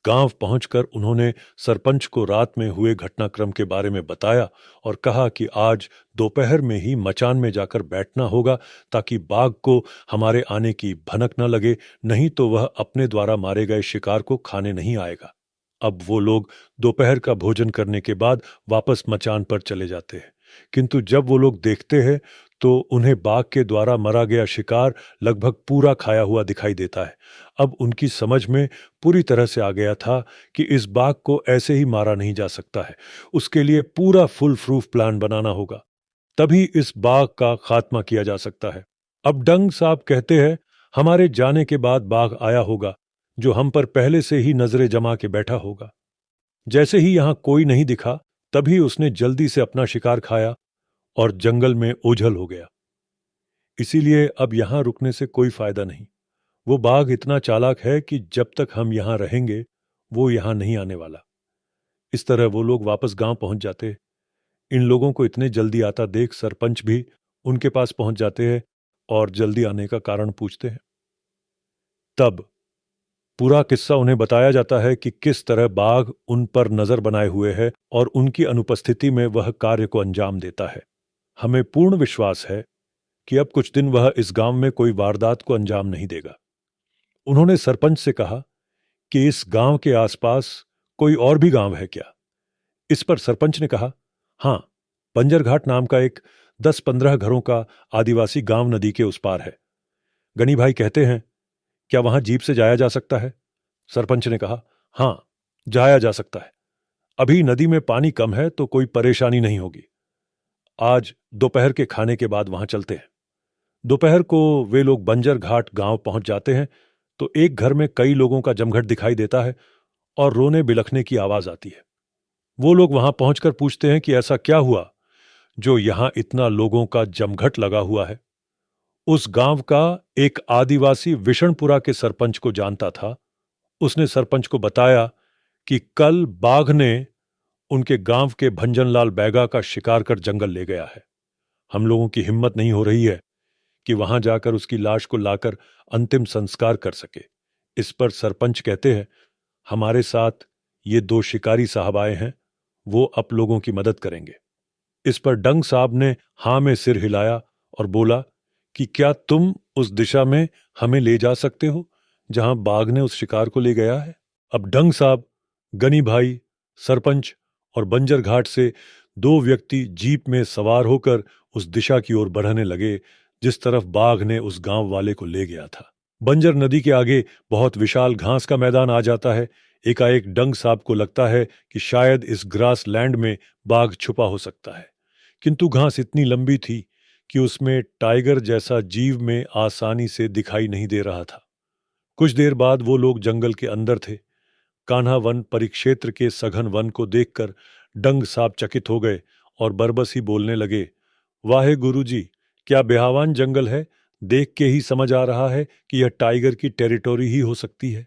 गांव पहुंचकर उन्होंने सरपंच को रात में हुए घटनाक्रम के बारे में बताया और कहा कि आज दोपहर में ही मचान में जाकर बैठना होगा ताकि बाघ को हमारे आने की भनक न लगे, नहीं तो वह अपने द्वारा मारे गए शिकार को खाने नहीं आएगा। अब वो लोग दोपहर का भोजन करने के बाद वापस मचान पर चले जाते हैं, किंतु जब वो लोग देखते हैं तो उन्हें बाघ के द्वारा मरा गया शिकार लगभग पूरा खाया हुआ दिखाई देता है। अब उनकी समझ में पूरी तरह से आ गया था कि इस बाघ को ऐसे ही मारा नहीं जा सकता है, उसके लिए पूरा फुल प्रूफ प्लान बनाना होगा, तभी इस बाघ का खात्मा किया जा सकता है। अब डंग साहब कहते हैं, हमारे जाने के बाद बाघ आया होगा जो हम पर पहले से ही नजरें जमा के बैठा होगा। जैसे ही यहां कोई नहीं दिखा तभी उसने जल्दी से अपना शिकार खाया और जंगल में ओझल हो गया। इसीलिए अब यहां रुकने से कोई फायदा नहीं। वो बाघ इतना चालाक है कि जब तक हम यहां रहेंगे वो यहां नहीं आने वाला। इस तरह वो लोग वापस गांव पहुंच जाते। इन लोगों को इतने जल्दी आता देख सरपंच भी उनके पास पहुंच जाते हैं और जल्दी आने का कारण पूछते हैं। तब पूरा किस्सा उन्हें बताया जाता है कि किस तरह बाघ उन पर नजर बनाए हुए है और उनकी अनुपस्थिति में वह कार्य को अंजाम देता है। हमें पूर्ण विश्वास है कि अब कुछ दिन वह इस गांव में कोई वारदात को अंजाम नहीं देगा। उन्होंने सरपंच से कहा कि इस गांव के आसपास कोई और भी गांव है क्या? इस पर सरपंच ने कहा, हां, बंजर घाट नाम का एक 10-15 घरों का आदिवासी गांव नदी के उस पार है। गनी भाई कहते हैं, क्या वहां जीप से जाया जा सकता है? सरपंच ने कहा, हां, जाया जा सकता है। अभी नदी में पानी कम है तो कोई परेशानी नहीं होगी। आज दोपहर के खाने के बाद वहां चलते हैं। दोपहर को वे लोग बंजर घाट गांव पहुंच जाते हैं तो एक घर में कई लोगों का जमघट दिखाई देता है और रोने बिलखने की आवाज आती है। वो लोग वहां पहुंचकर पूछते हैं कि ऐसा क्या हुआ जो यहां इतना लोगों का जमघट लगा हुआ है। उस गांव का एक आदिवासी विशनपुरा के सरपंच को जानता था। उसने सरपंच को बताया कि कल बाघ ने उनके गांव के भंजनलाल बैगा का शिकार कर जंगल ले गया है। हम लोगों की हिम्मत नहीं हो रही है कि वहां जाकर उसकी लाश को लाकर अंतिम संस्कार कर सके। इस पर सरपंच कहते हैं, हमारे साथ ये 2 शिकारी साहब आए हैं, वो आप लोगों की मदद करेंगे। इस पर डंग साहब ने हां में सिर हिलाया और बोला कि क्या तुम उस दिशा में हमें ले जा सकते हो जहां बाघ ने उस शिकार को ले गया है? अब डंग साहब, गनी भाई, सरपंच और बंजर घाट से 2 व्यक्ति जीप में सवार होकर उस दिशा की ओर बढ़ने लगे जिस तरफ बाघ ने उस गांव वाले को ले गया था। बंजर नदी के आगे बहुत विशाल घास का मैदान आ जाता है। एकाएक डंग साहब को लगता है कि शायद इस ग्रास लैंड में बाघ छुपा हो सकता है, किंतु घास इतनी लंबी थी कि उसमें टाइगर जैसा जीव में आसानी से दिखाई नहीं दे रहा था। कुछ देर बाद वो लोग जंगल के अंदर थे। कान्हा वन परिक्षेत्र के सघन वन को देखकर डंग साहब चकित हो गए और बरबस ही बोलने लगे, वाहे गुरुजी, क्या बेहावान जंगल है। देख के ही समझ आ रहा है कि यह टाइगर की टेरिटोरी ही हो सकती है।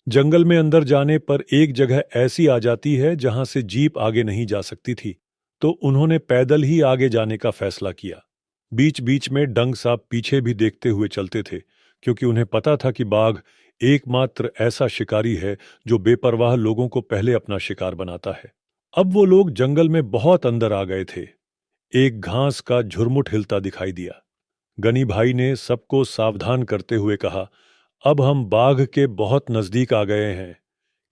जंगल में अंदर जाने पर एक जगह ऐसी आ जाती है जहां से जीप आगे नहीं जा सकती थी, तो उन्होंने पैदल ही आगे जाने का फैसला किया। बीच बीच में डंग साहब पीछे भी देखते हुए चलते थे, क्योंकि उन्हें पता था कि बाघ एकमात्र ऐसा शिकारी है जो बेपरवाह लोगों को पहले अपना शिकार बनाता है। अब वो लोग जंगल में बहुत अंदर आ गए थे। एक घास का झुरमुट हिलता दिखाई दिया। गनी भाई ने सबको सावधान करते हुए कहा, अब हम बाघ के बहुत नजदीक आ गए हैं,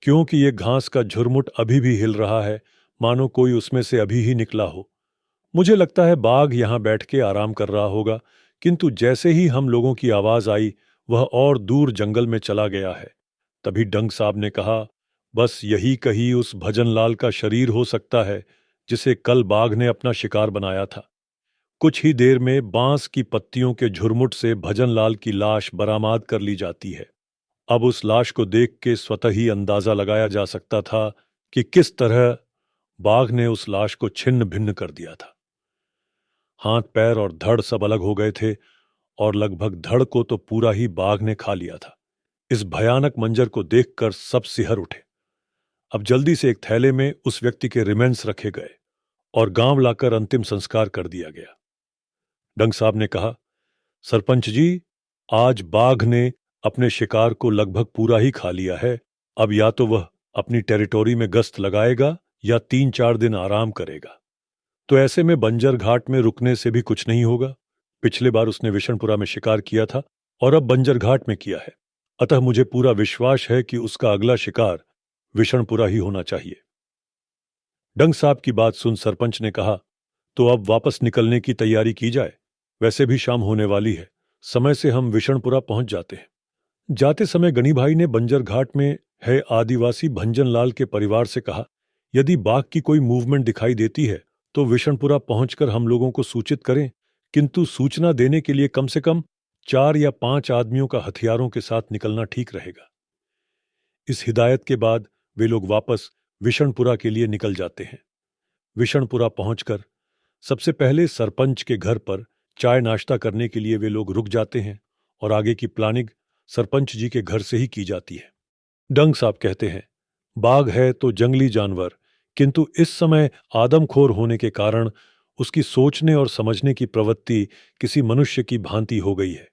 क्योंकि ये घास का झुरमुट अभी भी हिल रहा है, मानो कोई उसमें से अभी ही निकला हो। मुझे लगता है बाघ यहां बैठ के आराम कर रहा होगा, किंतु जैसे ही हम लोगों की आवाज आई वह और दूर जंगल में चला गया है। तभी डंग साहब ने कहा, बस यही कहीं उस भजनलाल का शरीर हो सकता है जिसे कल बाघ ने अपना शिकार बनाया था। कुछ ही देर में बांस की पत्तियों के झुरमुट से भजनलाल की लाश बरामद कर ली जाती है। अब उस लाश को देख के स्वतः ही अंदाजा लगाया जा सकता था कि किस तरह बाघ ने उस लाश को छिन्न भिन्न कर दिया था। हाथ पैर और धड़ सब अलग हो गए थे और लगभग धड़ को तो पूरा ही बाघ ने खा लिया था। इस भयानक मंजर को देखकर सब सिहर उठे। अब जल्दी से एक थैले में उस व्यक्ति के रिमेन्स रखे गए और गांव लाकर अंतिम संस्कार कर दिया गया। डंग साहब ने कहा, सरपंच जी, आज बाघ ने अपने शिकार को लगभग पूरा ही खा लिया है। अब या तो वह अपनी टेरिटोरी में गश्त लगाएगा या 3-4 दिन आराम करेगा। तो ऐसे में बंजर घाट में रुकने से भी कुछ नहीं होगा। पिछले बार उसने विशनपुरा में शिकार किया था और अब बंजर घाट में किया है। अतः मुझे पूरा विश्वास है कि उसका अगला शिकार विशनपुरा ही होना चाहिए। डंग साहब की बात सुन सरपंच ने कहा, तो अब वापस निकलने की तैयारी की जाए। वैसे भी शाम होने वाली है, समय से हम विशनपुरा पहुंच जाते हैं। जाते समय गनी भाई ने बंजर घाट में है आदिवासी भंजन लाल के परिवार से कहा, यदि बाघ की कोई मूवमेंट दिखाई देती है तो विशनपुरा पहुंचकर हम लोगों को सूचित करें, किंतु सूचना देने के लिए कम से कम 4 या 5 आदमियों का हथियारों के साथ निकलना ठीक रहेगा। इस हिदायत के बाद वे लोग वापस विशनपुरा के लिए निकल जाते हैं। विशनपुरा पहुंचकर सबसे पहले सरपंच के घर पर चाय नाश्ता करने के लिए वे लोग रुक जाते हैं और आगे की प्लानिंग सरपंच जी के घर से ही की जाती है। डंग साहब कहते हैं, बाघ है तो जंगली जानवर, किंतु इस समय आदमखोर होने के कारण उसकी सोचने और समझने की प्रवृत्ति किसी मनुष्य की भांति हो गई है।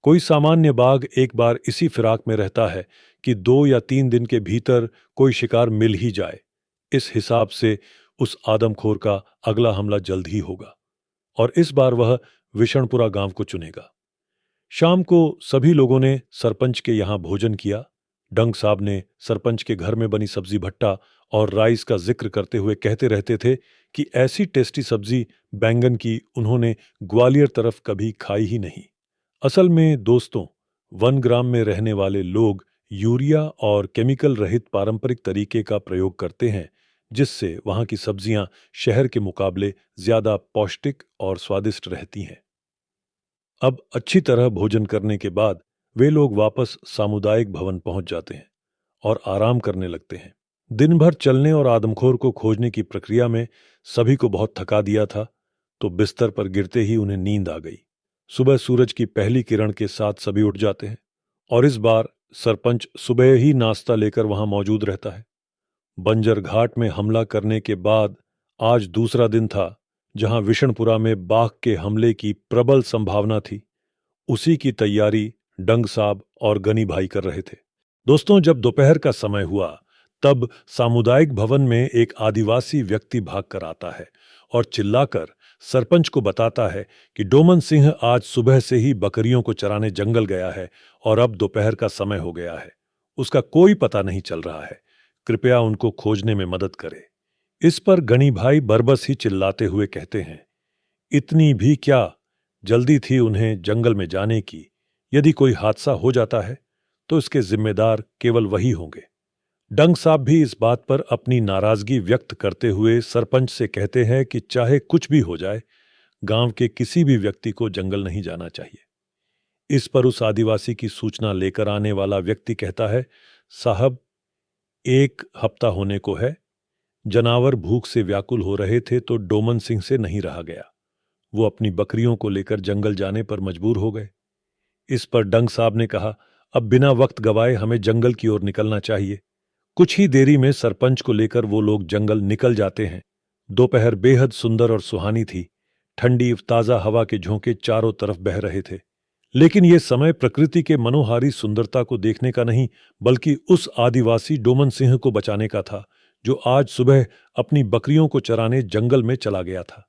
कोई सामान्य बाघ एक बार इसी फिराक में रहता है कि 2 या 3 दिन के भीतर कोई शिकार मिल ही जाए। इस हिसाब से उस आदमखोर का अगला हमला जल्द ही होगा और इस बार वह विशनपुरा गांव को चुनेगा। शाम को सभी लोगों ने सरपंच के यहां भोजन किया। डंग साहब ने सरपंच के घर में बनी सब्जी भट्टा और राइस का जिक्र करते हुए कहते रहते थे कि ऐसी टेस्टी सब्जी बैंगन की उन्होंने ग्वालियर तरफ कभी खाई ही नहीं। असल में दोस्तों, वनग्राम में रहने वाले लोग यूरिया और केमिकल रहित पारंपरिक तरीके का प्रयोग करते हैं, जिससे वहां की सब्जियां शहर के मुकाबले ज्यादा पौष्टिक और स्वादिष्ट रहती हैं। अब अच्छी तरह भोजन करने के बाद वे लोग वापस सामुदायिक भवन पहुंच जाते हैं और आराम करने लगते हैं। दिन भर चलने और आदमखोर को खोजने की प्रक्रिया में सभी को बहुत थका दिया था, तो बिस्तर पर गिरते ही उन्हें नींद आ गई। सुबह सूरज की पहली किरण के साथ सभी उठ जाते हैं और इस बार सरपंच सुबह ही नाश्ता लेकर वहां मौजूद रहता है। बंजर घाट में हमला करने के बाद आज दूसरा दिन था जहां विशनपुरा में बाघ के हमले की प्रबल संभावना थी। उसी की तैयारी डंग साहब और गनी भाई कर रहे थे। दोस्तों, जब दोपहर का समय हुआ तब सामुदायिक भवन में एक आदिवासी व्यक्ति भागकर आता है और चिल्लाकर सरपंच को बताता है कि डोमन सिंह आज सुबह से ही बकरियों को चराने जंगल गया है और अब दोपहर का समय हो गया है। उसका कोई पता नहीं चल रहा है। कृपया उनको खोजने में मदद करे। इस पर गनी भाई बरबस ही चिल्लाते हुए कहते हैं, इतनी भी क्या जल्दी थी उन्हें जंगल में जाने की। यदि कोई हादसा हो जाता है तो इसके जिम्मेदार केवल वही होंगे। डंग साहब भी इस बात पर अपनी नाराजगी व्यक्त करते हुए सरपंच से कहते हैं कि चाहे कुछ भी हो जाए, गांव के किसी भी व्यक्ति को जंगल नहीं जाना चाहिए। इस पर उस आदिवासी की सूचना लेकर आने वाला व्यक्ति कहता है, साहब, 1 हफ्ता होने को है। जनावर भूख से व्याकुल हो रहे थे तो डोमन सिंह से नहीं रहा गया। वो अपनी बकरियों को लेकर जंगल जाने पर मजबूर हो गए। इस पर डंग साहब ने कहा, अब बिना वक्त गवाए हमें जंगल की ओर निकलना चाहिए। कुछ ही देरी में सरपंच को लेकर वो लोग जंगल निकल जाते हैं। दोपहर बेहद सुंदर और सुहानी थी। ठंडी ताजा हवा के झोंके चारों तरफ बह रहे थे। लेकिन ये समय प्रकृति के मनोहारी सुंदरता को देखने का नहीं, बल्कि उस आदिवासी डोमन सिंह को बचाने का था जो आज सुबह अपनी बकरियों को चराने जंगल में चला गया था।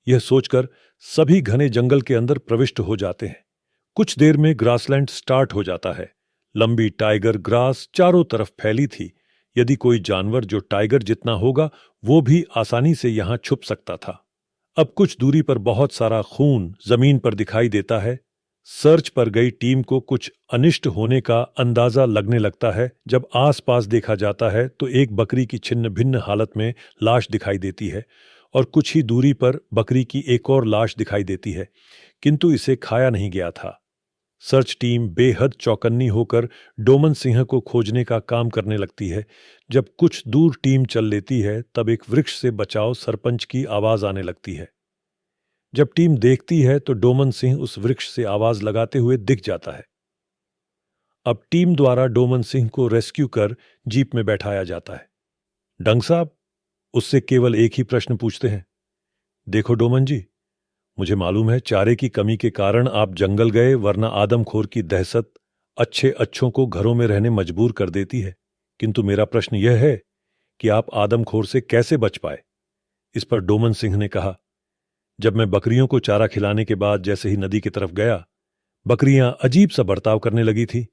यह सोचकर सभी घने जंगल के अंदर प्रविष्ट हो जाते हैं। कुछ देर में ग्रासलैंड स्टार्ट हो जाता है। लंबी टाइगर ग्रास चारों तरफ फैली थी। यदि कोई जानवर जो टाइगर जितना होगा वो भी आसानी से यहां छुप सकता था। अब कुछ दूरी पर बहुत सारा खून जमीन पर दिखाई देता है। सर्च पर गई टीम को कुछ अनिष्ट होने का अंदाजा लगने लगता है। जब आसपास देखा जाता है तो एक बकरी की छिन्न भिन्न हालत में लाश दिखाई देती है और कुछ ही दूरी पर बकरी की एक और लाश दिखाई देती है, किंतु इसे खाया नहीं गया था। सर्च टीम बेहद चौकन्नी होकर डोमन सिंह को खोजने का काम करने लगती है। जब कुछ दूर टीम चल लेती है तब एक वृक्ष से बचाओ सरपंच की आवाज आने लगती है। जब टीम देखती है तो डोमन सिंह उस वृक्ष से आवाज लगाते हुए दिख जाता है। अब टीम द्वारा डोमन सिंह को रेस्क्यू कर जीप में बैठाया जाता है। डंग साहब उससे केवल एक ही प्रश्न पूछते हैं, देखो डोमन जी, मुझे मालूम है चारे की कमी के कारण आप जंगल गए, वरना आदमखोर की दहशत अच्छे अच्छों को घरों में रहने मजबूर कर देती है। किंतु मेरा प्रश्न यह है कि आप आदमखोर से कैसे बच पाए? इस पर डोमन सिंह ने कहा, जब मैं बकरियों को चारा खिलाने के बाद जैसे ही नदी की तरफ गया, बकरियां अजीब सा बर्ताव करने लगी थी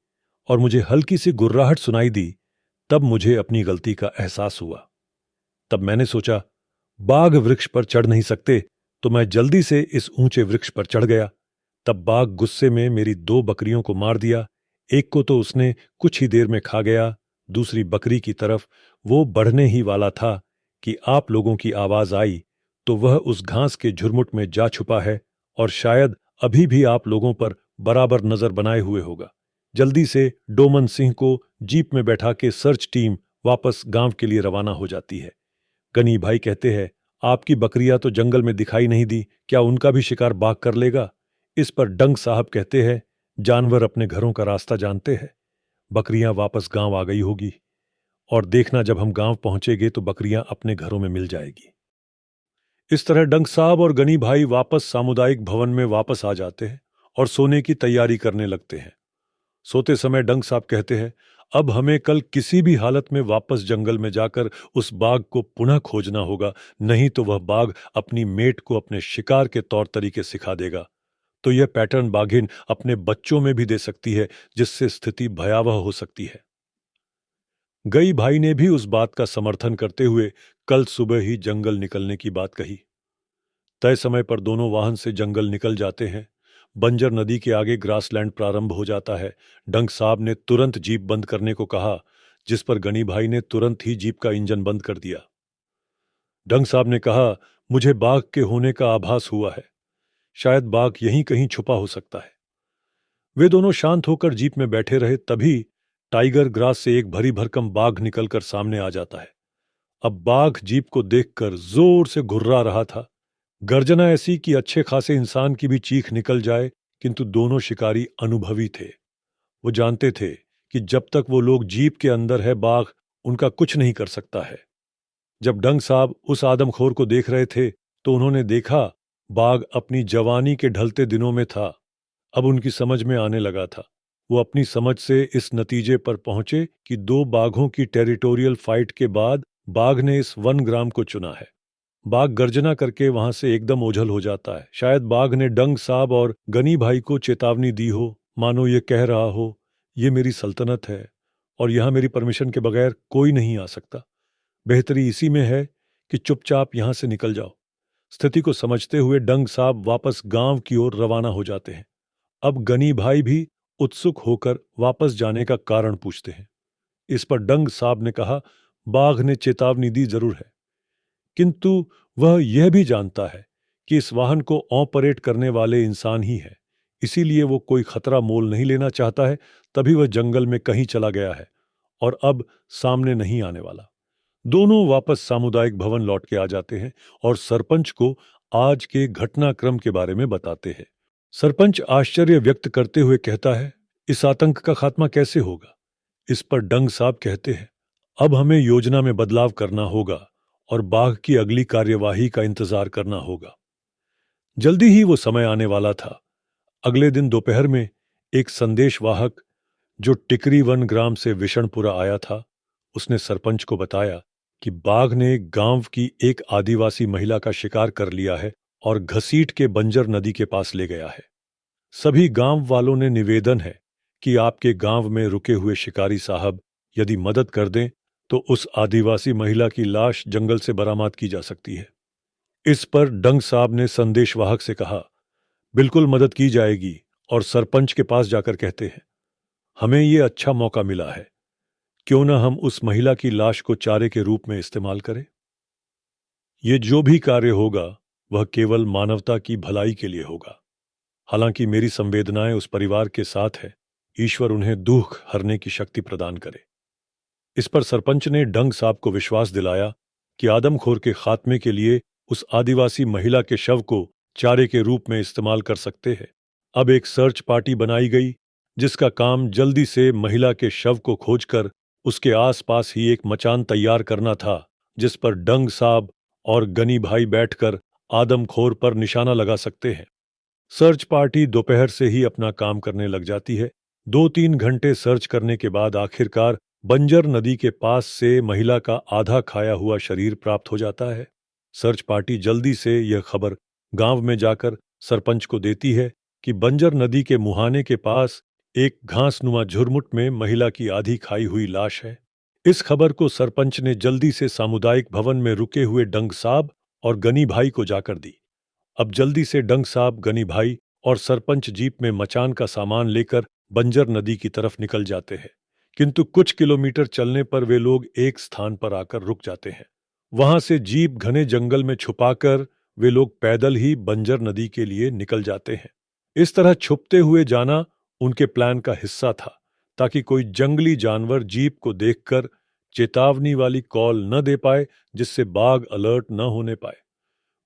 और मुझे हल्की सी गुर्राहट सुनाई दी। तब मुझे अपनी गलती का एहसास हुआ। तब मैंने सोचा, बाघ वृक्ष पर चढ़ नहीं सकते, तो मैं जल्दी से इस ऊंचे वृक्ष पर चढ़ गया। तब बाघ गुस्से में मेरी 2 बकरियों को मार दिया। एक को तो उसने कुछ ही देर में खा गया। दूसरी बकरी की तरफ वो बढ़ने ही वाला था कि आप लोगों की आवाज आई, तो वह उस घास के झुरमुट में जा छुपा है और शायद अभी भी आप लोगों पर बराबर नजर बनाए हुए होगा। जल्दी से डोमन सिंह को जीप में बैठा के सर्च टीम वापस गांव के लिए रवाना हो जाती है। गनी भाई कहते हैं, आपकी बकरियां तो जंगल में दिखाई नहीं दी, क्या उनका भी शिकार बाघ कर लेगा? इस पर डंग साहब कहते हैं, जानवर अपने घरों का रास्ता जानते हैं। बकरियां वापस गांव आ गई होगी और देखना, जब हम गांव पहुंचेंगे तो बकरियां अपने घरों में मिल जाएगी। इस तरह डंग साहब और गनी भाई वापस सामुदायिक भवन में वापस आ जाते हैं और सोने की तैयारी करने लगते हैं। सोते समय डंग साहब कहते हैं, अब हमें कल किसी भी हालत में वापस जंगल में जाकर उस बाघ को पुनः खोजना होगा, नहीं तो वह बाघ अपनी मेट को अपने शिकार के तौर तरीके सिखा देगा। तो यह पैटर्न बाघिन अपने बच्चों में भी दे सकती है, जिससे स्थिति भयावह हो सकती है। गई भाई ने भी उस बात का समर्थन करते हुए कल सुबह ही जंगल निकलने की बात कही। तय समय पर दोनों वाहन से जंगल निकल जाते हैं। बंजर नदी के आगे ग्रासलैंड प्रारंभ हो जाता है। डंग साहब ने तुरंत जीप बंद करने को कहा, जिस पर गनी भाई ने तुरंत ही जीप का इंजन बंद कर दिया। डंग साहब ने कहा, मुझे बाघ के होने का आभास हुआ है, शायद बाघ यहीं कहीं छुपा हो सकता है। वे दोनों शांत होकर जीप में बैठे रहे, तभी टाइगर ग्रास से एक भरी भरकम बाघ निकलकर सामने आ जाता है। अब बाघ जीप को देखकर जोर से घुर्रा रहा था। गर्जना ऐसी कि अच्छे खासे इंसान की भी चीख निकल जाए, किंतु दोनों शिकारी अनुभवी थे। वो जानते थे कि जब तक वो लोग जीप के अंदर है, बाघ उनका कुछ नहीं कर सकता है। जब डंग साहब उस आदमखोर को देख रहे थे, तो उन्होंने देखा बाघ अपनी जवानी के ढलते दिनों में था। अब उनकी समझ में आने लगा था। वो अपनी समझ से इस नतीजे पर पहुंचे कि 2 बाघों की टेरिटोरियल फाइट के बाद बाघ ने इस 1 ग्राम को चुना है। बाघ गर्जना करके वहां से एकदम ओझल हो जाता है। शायद बाघ ने डंग साहब और गनी भाई को चेतावनी दी हो, मानो ये कह रहा हो, ये मेरी सल्तनत है और यहां मेरी परमिशन के बगैर कोई नहीं आ सकता। बेहतरी इसी में है कि चुपचाप यहां से निकल जाओ। स्थिति को समझते हुए डंग साहब वापस गांव की ओर रवाना हो जाते हैं। अब गनी भाई भी उत्सुक होकर वापस जाने का कारण पूछते हैं। इस पर डंग साहब ने कहा, बाघ ने चेतावनी दी जरूर है, किंतु वह यह भी जानता है कि इस वाहन को ऑपरेट करने वाले इंसान ही है, इसीलिए वो कोई खतरा मोल नहीं लेना चाहता है। तभी वह जंगल में कहीं चला गया है और अब सामने नहीं आने वाला। दोनों वापस सामुदायिक भवन लौट के आ जाते हैं और सरपंच को आज के घटनाक्रम के बारे में बताते हैं। सरपंच आश्चर्य व्यक्त करते हुए कहता है, इस आतंक का खात्मा कैसे होगा? इस पर डंग साहब कहते हैं, अब हमें योजना में बदलाव करना होगा और बाघ की अगली कार्यवाही का इंतजार करना होगा। जल्दी ही वो समय आने वाला था। अगले दिन दोपहर में एक संदेशवाहक जो टिकरी 1 ग्राम से विषणपुरा आया था, उसने सरपंच को बताया कि बाघ ने गांव की एक आदिवासी महिला का शिकार कर लिया है और घसीट के बंजर नदी के पास ले गया है। सभी गांव वालों ने निवेदन है कि आपके गांव में रुके हुए शिकारी साहब यदि मदद कर दें तो उस आदिवासी महिला की लाश जंगल से बरामद की जा सकती है। इस पर डंग साहब ने संदेशवाहक से कहा, बिल्कुल मदद की जाएगी, और सरपंच के पास जाकर कहते हैं, हमें ये अच्छा मौका मिला है, क्यों ना हम उस महिला की लाश को चारे के रूप में इस्तेमाल करें। ये जो भी कार्य होगा वह केवल मानवता की भलाई के लिए होगा। हालांकि मेरी संवेदनाएं उस परिवार के साथ है, ईश्वर उन्हें दुख हरने की शक्ति प्रदान करे। इस पर सरपंच ने डंग साहब को विश्वास दिलाया कि आदमखोर के खात्मे के लिए उस आदिवासी महिला के शव को चारे के रूप में इस्तेमाल कर सकते हैं। अब एक सर्च पार्टी बनाई गई, जिसका काम जल्दी से महिला के शव को खोजकर उसके आसपास ही एक मचान तैयार करना था, जिस पर डंग साहब और गनी भाई बैठकर आदमखोर पर निशाना लगा सकते हैं। सर्च पार्टी दोपहर से ही अपना काम करने लग जाती है। 2-3 घंटे सर्च करने के बाद आखिरकार बंजर नदी के पास से महिला का आधा खाया हुआ शरीर प्राप्त हो जाता है। सर्च पार्टी जल्दी से यह खबर गांव में जाकर सरपंच को देती है कि बंजर नदी के मुहाने के पास एक घासनुमा झुरमुट में महिला की आधी खाई हुई लाश है। इस खबर को सरपंच ने जल्दी से सामुदायिक भवन में रुके हुए डंग साहब और गनी भाई को जाकर दी। अब जल्दी से डंग साहब, गनी भाई और सरपंच जीप में मचान का सामान लेकर बंजर नदी की तरफ निकल जाते हैं। किंतु कुछ किलोमीटर चलने पर वे लोग एक स्थान पर आकर रुक जाते हैं। वहां से जीप घने जंगल में छुपाकर वे लोग पैदल ही बंजर नदी के लिए निकल जाते हैं। इस तरह छुपते हुए जाना उनके प्लान का हिस्सा था, ताकि कोई जंगली जानवर जीप को देखकर चेतावनी वाली कॉल न दे पाए, जिससे बाघ अलर्ट न होने पाए।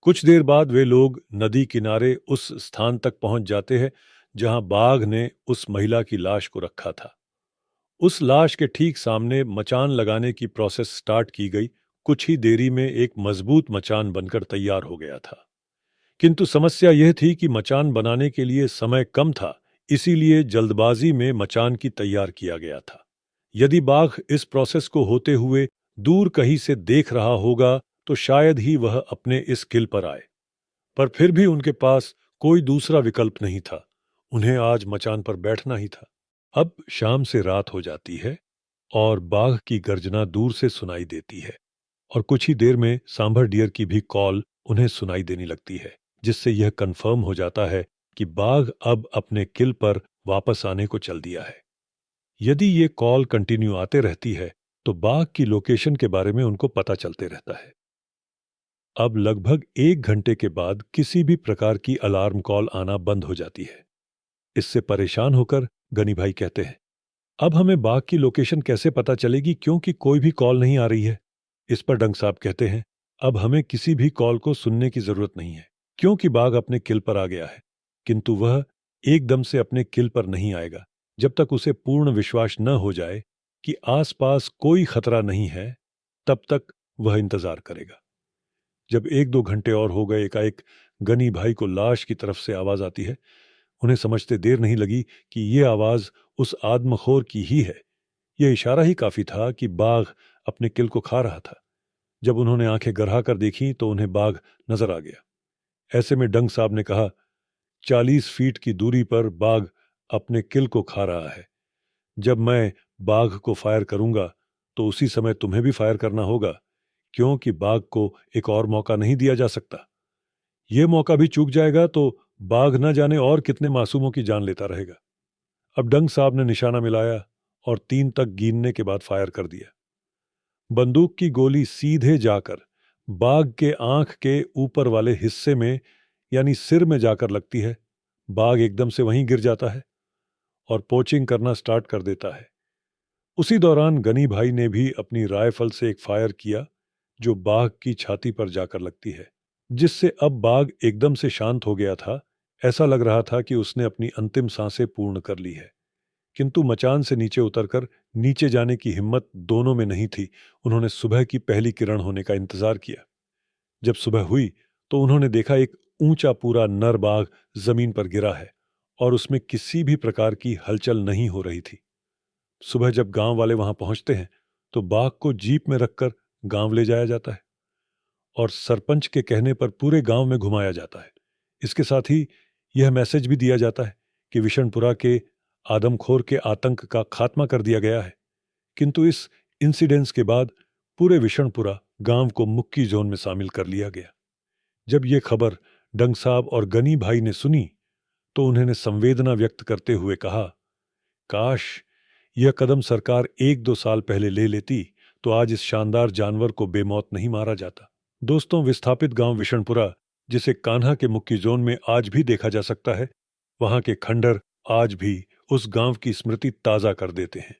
कुछ देर बाद वे लोग नदी किनारे उस स्थान तक पहुंच जाते हैं जहां बाघ ने उस महिला की लाश को रखा था। उस लाश के ठीक सामने मचान लगाने की प्रोसेस स्टार्ट की गई। कुछ ही देरी में एक मजबूत मचान बनकर तैयार हो गया था। किंतु समस्या यह थी कि मचान बनाने के लिए समय कम था, इसीलिए जल्दबाजी में मचान की तैयार किया गया था। यदि बाघ इस प्रोसेस को होते हुए दूर कहीं से देख रहा होगा तो शायद ही वह अपने इस किल पर आए। पर फिर भी उनके पास कोई दूसरा विकल्प नहीं था। उन्हें आज मचान पर बैठना ही था। अब शाम से रात हो जाती है और बाघ की गर्जना दूर से सुनाई देती है, और कुछ ही देर में सांभर डियर की भी कॉल उन्हें सुनाई देने लगती है, जिससे यह कंफर्म हो जाता है कि बाघ अब अपने किल पर वापस आने को चल दिया है। यदि ये कॉल कंटिन्यू आते रहती है तो बाघ की लोकेशन के बारे में उनको पता चलते रहता है। अब लगभग 1 घंटे के बाद किसी भी प्रकार की अलार्म कॉल आना बंद हो जाती है। इससे परेशान होकर गनी भाई कहते हैं, अब हमें बाघ की लोकेशन कैसे पता चलेगी, क्योंकि कोई भी कॉल नहीं आ रही है। इस पर डंग साहब कहते हैं, अब हमें किसी भी कॉल को सुनने की जरूरत नहीं है, क्योंकि बाघ अपने किल पर आ गया है। किंतु वह एकदम से अपने किल पर नहीं आएगा जब तक उसे पूर्ण विश्वास न हो जाए कि आसपास कोई खतरा नहीं है। तब तक वह इंतजार करेगा। जब 1-2 घंटे और हो गए, एकाएक गनी भाई को लाश की तरफ से आवाज आती है। उन्हें समझते देर नहीं लगी कि ये आवाज उस आदमखोर की ही है। यह इशारा ही काफी था कि बाघ अपने किल को खा रहा था। जब उन्होंने आंखें गड़ा कर देखी तो उन्हें बाघ नजर आ गया। ऐसे में डंग साहब ने कहा, 40 फीट की दूरी पर बाघ अपने किल को खा रहा है। जब मैं बाघ को फायर करूंगा तो उसी समय तुम्हें भी फायर करना होगा, क्योंकि बाघ को एक और मौका नहीं दिया जा सकता। ये मौका भी चूक जाएगा तो बाघ न जाने और कितने मासूमों की जान लेता रहेगा। अब डंग साहब ने निशाना मिलाया और 3 तक गिनने के बाद फायर कर दिया। बंदूक की गोली सीधे जाकर बाघ के आंख के ऊपर वाले हिस्से में यानी सिर में जाकर लगती है। बाघ एकदम से वहीं गिर जाता है और पोचिंग करना स्टार्ट कर देता है। उसी दौरान गनी भाई ने भी अपनी राइफल से एक फायर किया जो बाघ की छाती पर जाकर लगती है, जिससे अब बाघ एकदम से शांत हो गया था। ऐसा लग रहा था कि उसने अपनी अंतिम सांसें पूर्ण कर ली है। किंतु मचान से नीचे उतरकर नीचे जाने की हिम्मत दोनों में नहीं थी। उन्होंने सुबह की पहली किरण होने का इंतजार किया। जब सुबह हुई तो उन्होंने देखा एक ऊंचा पूरा नर बाघ जमीन पर गिरा है और उसमें किसी भी प्रकार की हलचल नहीं हो रही थी। सुबह जब गांव वाले वहां पहुंचते हैं तो बाघ को जीप में रखकर गांव ले जाया जाता है और सरपंच के कहने पर पूरे गांव में घुमाया जाता है। इसके साथ ही यह मैसेज भी दिया जाता है कि विशनपुरा के आदमखोर के आतंक का खात्मा कर दिया गया है। किंतु इस इंसिडेंस के बाद पूरे विशनपुरा गांव को मुक्की जोन में शामिल कर लिया गया। जब यह खबर डंग साहब और गनी भाई ने सुनी तो उन्होंने संवेदना व्यक्त करते हुए कहा, काश यह कदम सरकार 1-2 साल पहले ले लेती तो आज इस शानदार जानवर को बेमौत नहीं मारा जाता। दोस्तों, विस्थापित गांव विशनपुरा, जिसे कान्हा के मुक्की जोन में आज भी देखा जा सकता है, वहां के खंडर आज भी उस गांव की स्मृति ताजा कर देते हैं।